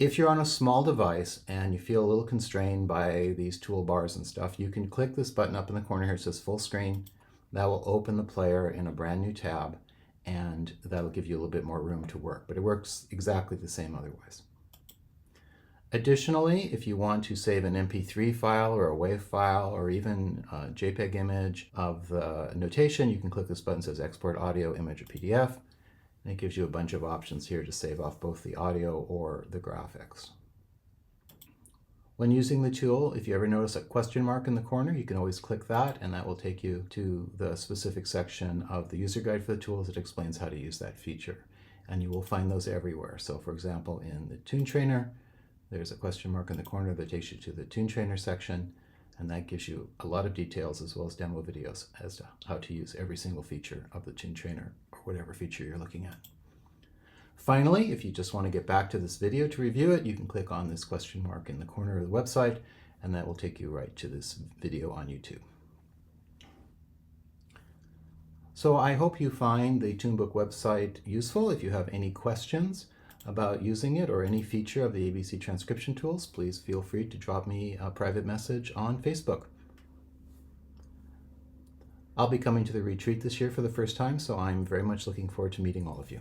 If you're on a small device and you feel a little constrained by these toolbars and stuff, you can click this button up in the corner here. It says full screen. That will open the player in a brand new tab, and that'll give you a little bit more room to work, but it works exactly the same otherwise. Additionally, if you want to save an MP3 file or a WAV file or even a JPEG image of the notation, you can click this button that says export audio, image, or PDF. And it gives you a bunch of options here to save off both the audio or the graphics. When using the tool, if you ever notice a question mark in the corner, you can always click that, and that will take you to the specific section of the user guide for the tools that explains how to use that feature. And you will find those everywhere. So for example, in the Tune Trainer, there's a question mark in the corner that takes you to the Tune Trainer section, and that gives you a lot of details as well as demo videos as to how to use every single feature of the Tune Trainer or whatever feature you're looking at. Finally, if you just want to get back to this video to review it, you can click on this question mark in the corner of the website, and that will take you right to this video on YouTube. So I hope you find the Tunebook website useful. If you have any questions about using it or any feature of the ABC Transcription Tools, please feel free to drop me a private message on Facebook. I'll be coming to the retreat this year for the first time, so I'm very much looking forward to meeting all of you.